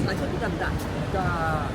아, 저기 간다. 자,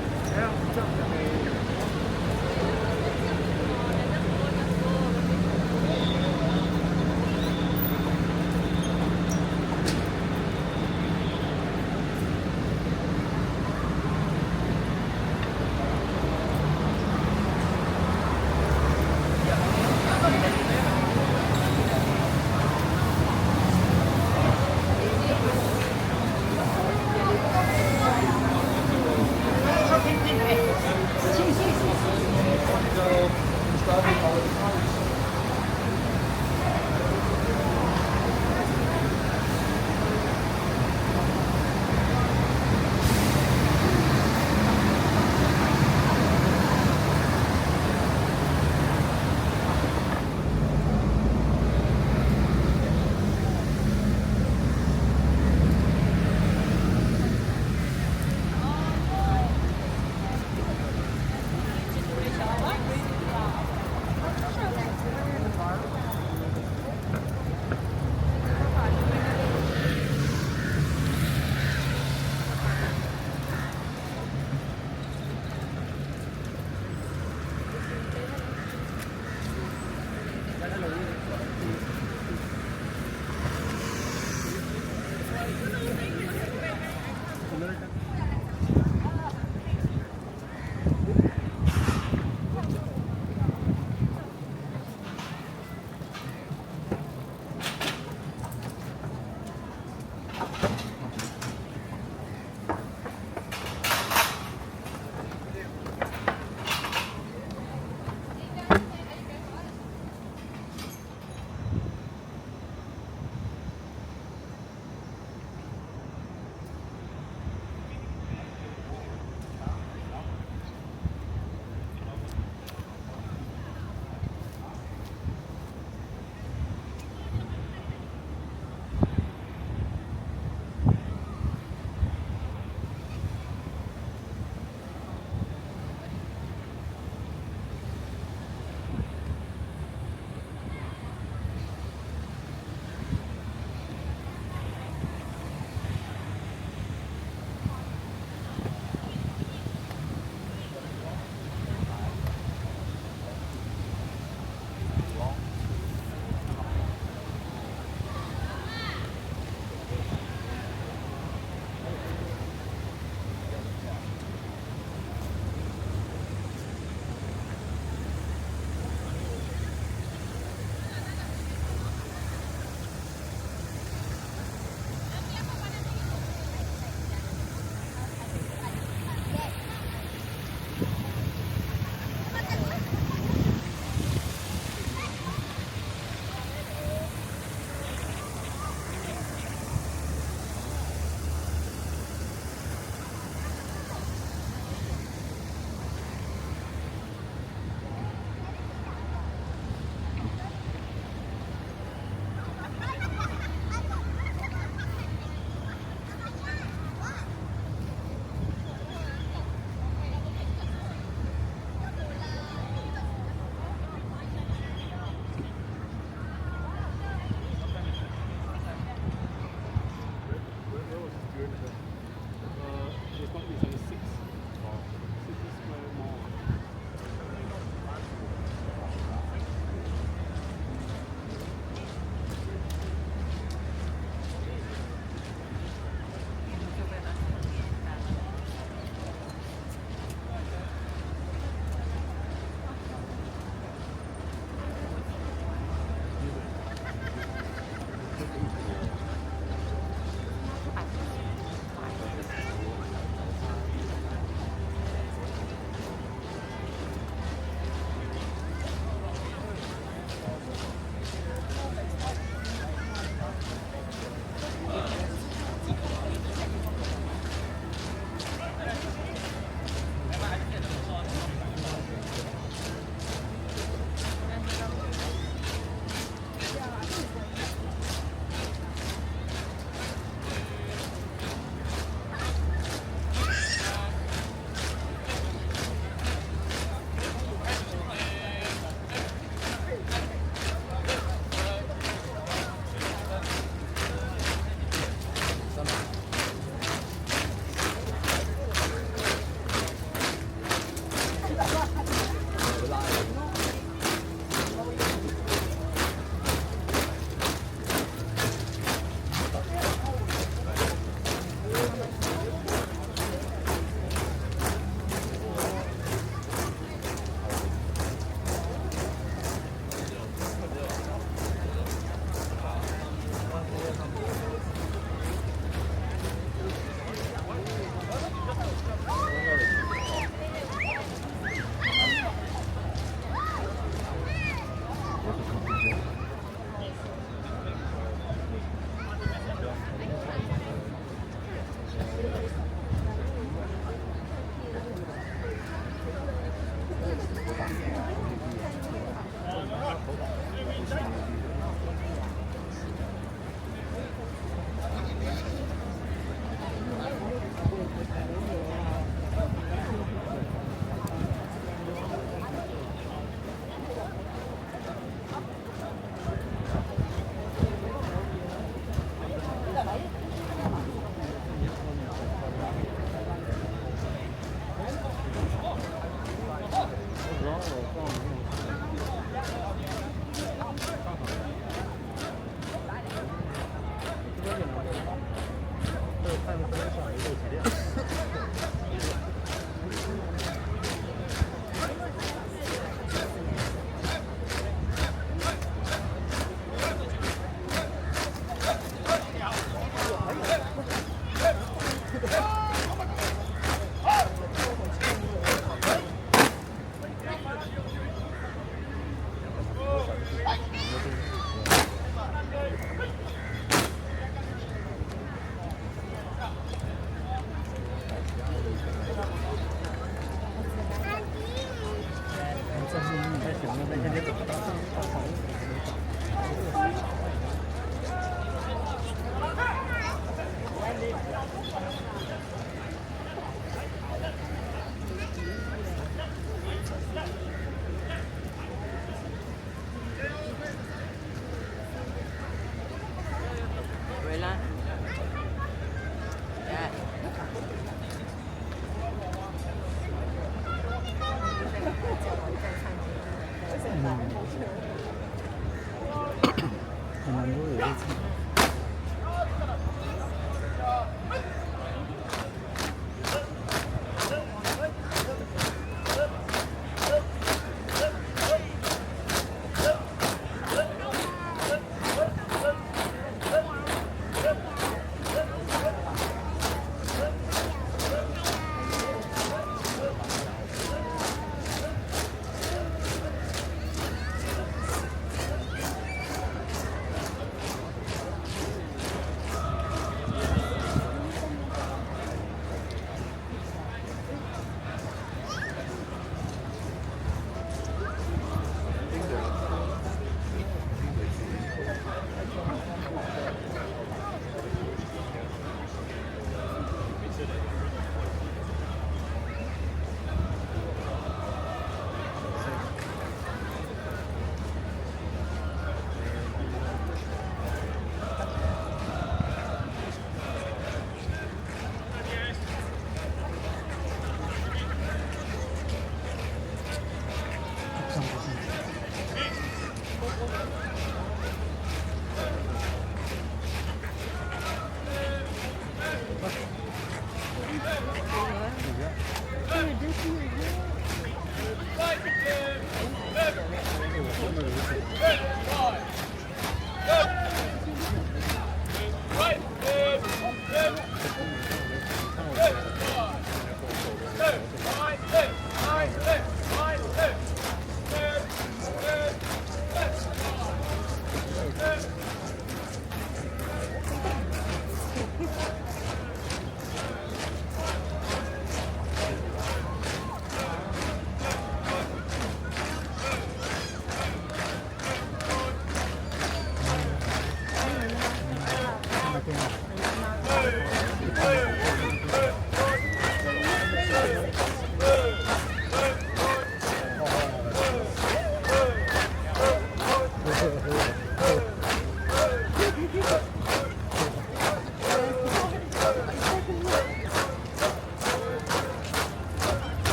Thank you.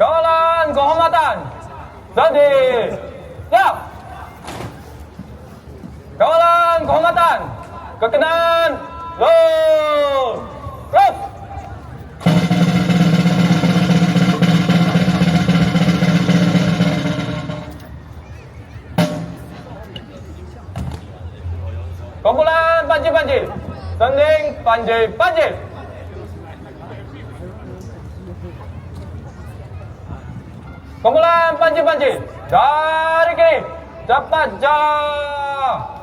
高栏kehormatan, ready, siap. Kawalan kehormatan, kekenaan, roll, Standing, panjil, panjil. Kumpulan panjil-panjil. Dari kiri. Cepat jalan.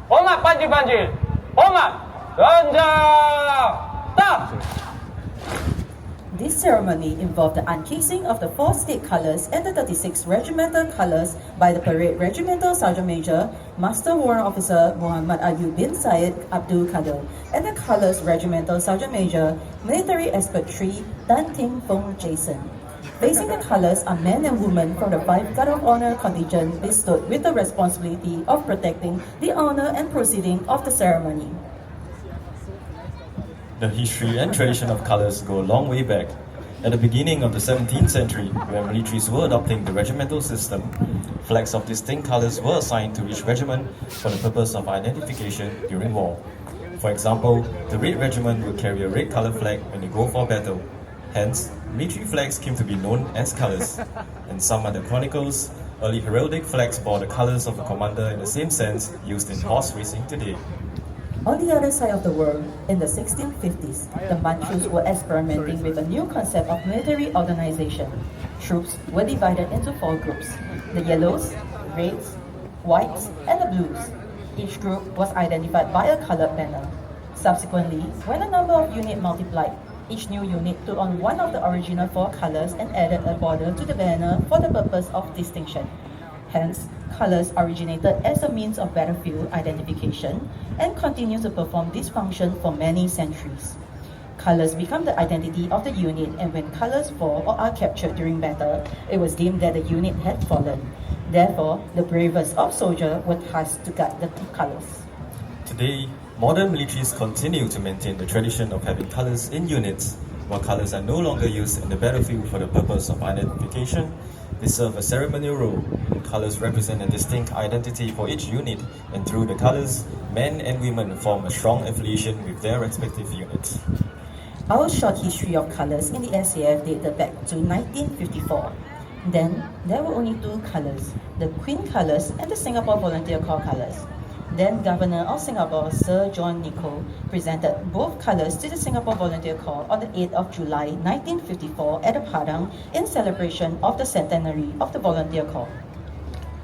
Hormat panjil-panjil. Hormat. Renjang. Stop. This ceremony involved the uncasing of the 4 state colours and the 36 regimental colours by the Parade Regimental Sergeant Major, Master Warrant Officer Muhammad Ayub bin Syed Abdul Kadir, and the Colours Regimental Sergeant Major, Military Expert 3 Tan Ting Fong Jason. Facing the colours are men and women from the 5 Guard of Honour contingent bestowed with the responsibility of protecting the honour and proceeding of the ceremony. The history and tradition of colours go a long way back. At the beginning of the 17th century, when militaries were adopting the regimental system, flags of distinct colours were assigned to each regiment for the purpose of identification during war. For example, the Red Regiment would carry a red colour flag when they go for battle. Hence, military flags came to be known as colours. In some other chronicles, early heraldic flags bore the colours of a commander in the same sense used in horse racing today. On the other side of the world, in the 1650s, the Manchus were experimenting with a new concept of military organization. Troops were divided into 4 groups: the yellows, reds, whites, and the blues. Each group was identified by a colored banner. Subsequently, when the number of units multiplied, each new unit took on one of the original 4 colors and added a border to the banner for the purpose of distinction. Hence, colors originated as a means of battlefield identification and continue to perform this function for many centuries. Colors become the identity of the unit, and when colors fall or are captured during battle, it was deemed that the unit had fallen. Therefore, the bravest of soldiers were tasked to guard the colors. Today, modern militaries continue to maintain the tradition of having colours in units. While colours are no longer used in the battlefield for the purpose of identification, they serve a ceremonial role. Colours represent a distinct identity for each unit, and through the colours, men and women form a strong affiliation with their respective units. Our short history of colours in the SAF dated back to 1954. Then, there were only 2 colours, the Queen Colours and the Singapore Volunteer Corps Colours. Then Governor of Singapore, Sir John Nicol, presented both colours to the Singapore Volunteer Corps on the 8th of July 1954 at the Padang in celebration of the centenary of the Volunteer Corps.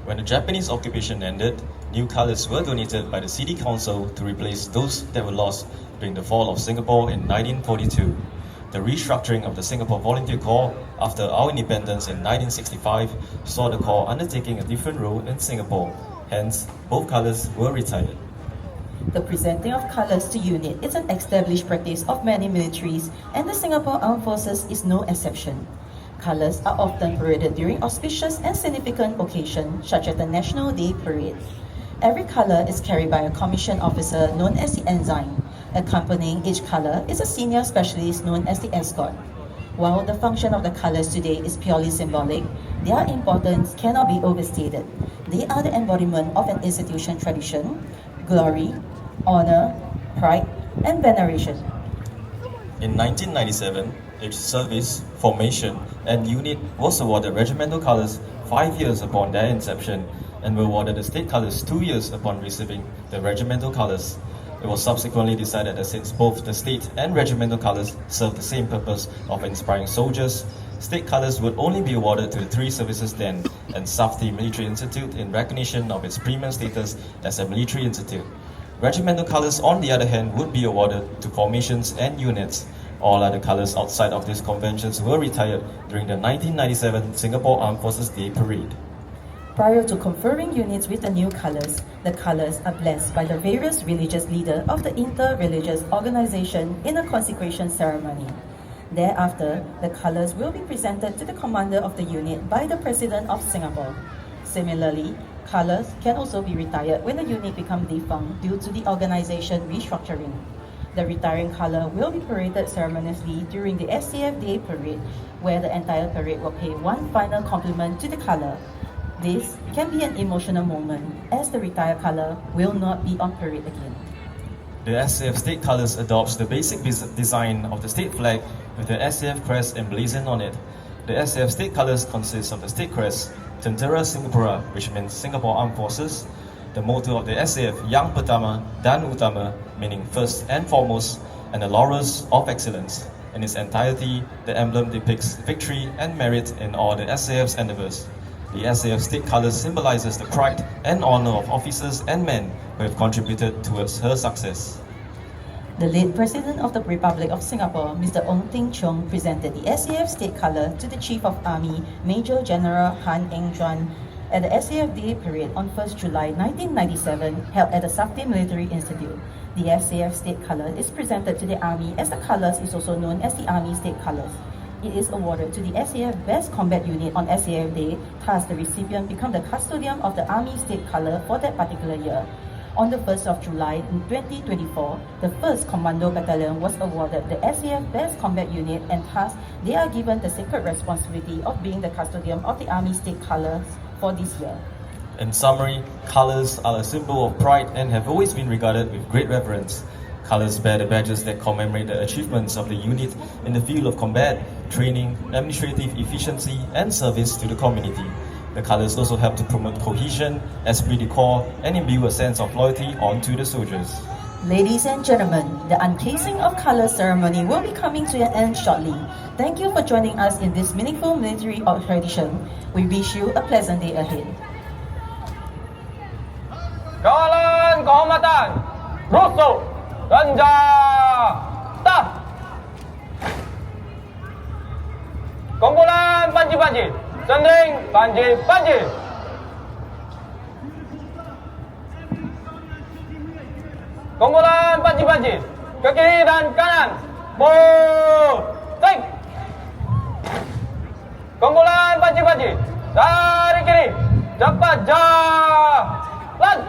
When the Japanese occupation ended, new colours were donated by the City Council to replace those that were lost during the fall of Singapore in 1942. The restructuring of the Singapore Volunteer Corps after our independence in 1965 saw the Corps undertaking a different role in Singapore. Hence, both colours were retired. The presenting of colours to unit is an established practice of many militaries, and the Singapore Armed Forces is no exception. Colours are often paraded during auspicious and significant occasions, such as the National Day Parade. Every colour is carried by a commissioned officer known as the ensign. Accompanying each colour is a senior specialist known as the escort. While the function of the colors today is purely symbolic, their importance cannot be overstated. They are the embodiment of an institution tradition, glory, honor, pride, and veneration. In 1997, each service, formation, and unit was awarded regimental colors 5 years upon their inception and were awarded the state colors 2 years upon receiving the regimental colors. It was subsequently decided that since both the state and regimental colors serve the same purpose of inspiring soldiers, state colors would only be awarded to the three services then and Safti Military Institute in recognition of its premium status as a military institute. Regimental colors, on the other hand, would be awarded to formations and units. All other colors outside of these conventions were retired during the 1997 Singapore Armed Forces Day Parade. Prior to conferring units with the new colors are blessed by the various religious leaders of the inter-religious organization in a consecration ceremony. Thereafter, the colors will be presented to the commander of the unit by the President of Singapore. Similarly, colors can also be retired when the unit becomes defunct due to the organization restructuring. The retiring color will be paraded ceremoniously during the SAF Day Parade, where the entire parade will pay one final compliment to the color. This can be an emotional moment, as the retired color will not be on parade again. The SAF state colors adopts the basic design of the state flag with the SAF crest emblazoned on it. The SAF state colors consist of the state crest, Tentera Singapura, which means Singapore Armed Forces, the motto of the SAF, Yang Pertama dan Utama, meaning first and foremost, and the laurels of excellence. In its entirety, the emblem depicts victory and merit in all the SAF's endeavors. The SAF state colors symbolizes the pride and honor of officers and men who have contributed towards her success. The late President of the Republic of Singapore, Mr. Ong Teng Cheong, presented the SAF state color to the Chief of Army, Major General Han Eng Juan, at the SAF Day Parade on 1st July 1997, held at the Safti Military Institute. The SAF state color is presented to the Army, as the colors is also known as the Army state colors. It is awarded to the SAF Best Combat Unit on SAF Day, thus the recipient become the custodian of the Army state color for that particular year. On the 1st of July in 2024, the 1st Commando Battalion was awarded the SAF Best Combat Unit, and thus they are given the sacred responsibility of being the custodian of the Army state colors for this year. In summary, colors are a symbol of pride and have always been regarded with great reverence. Colors bear the badges that commemorate the achievements of the unit in the field of combat, training, administrative efficiency, and service to the community. The colors also help to promote cohesion, esprit de corps, and imbue a sense of loyalty onto the soldiers. Ladies and gentlemen, the uncasing of color ceremony will be coming to an end shortly. Thank you for joining us in this meaningful military tradition. We wish you a pleasant day ahead. Jalan Kehormatan, Rusuk, Ganja, Tak. Kumpulan panji-panji, sending panji-panji. Kumpulan panji-panji, ke kiri dan kanan, pusing. Kumpulan panji-panji, dari kiri, cepat jalan.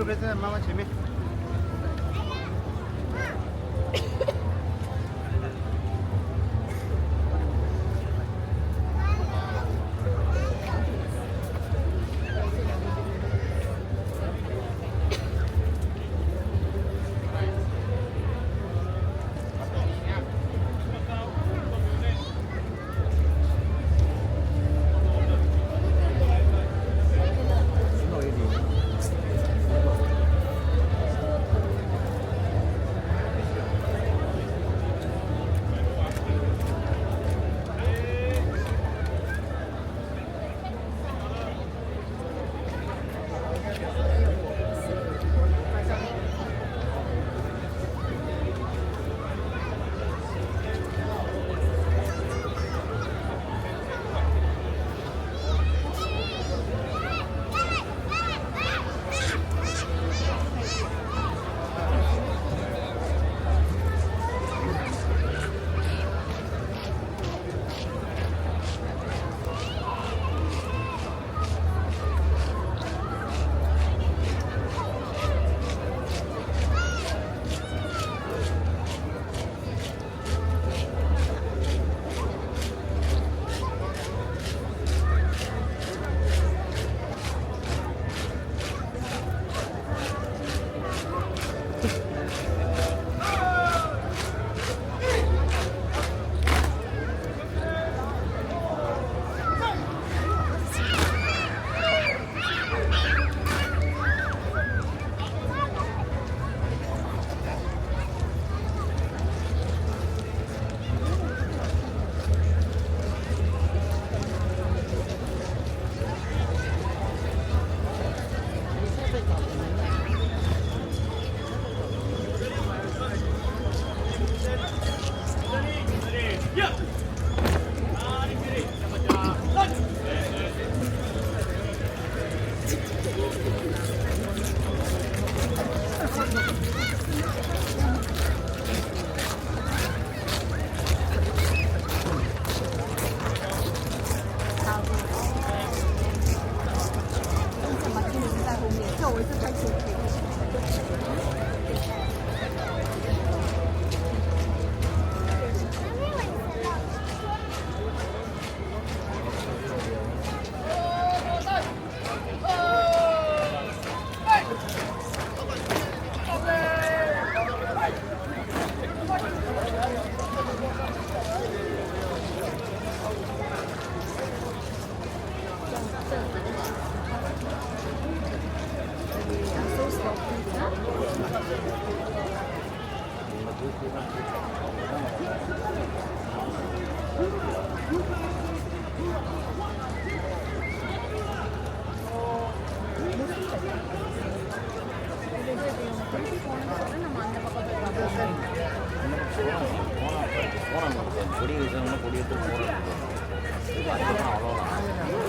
뒤로 뺐어요. 마마 재미.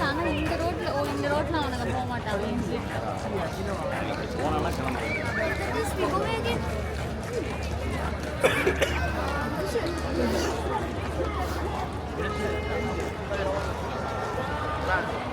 நாங்க இந்த ரோட்ல அவனுங்க போக மாட்டாங்க Nah,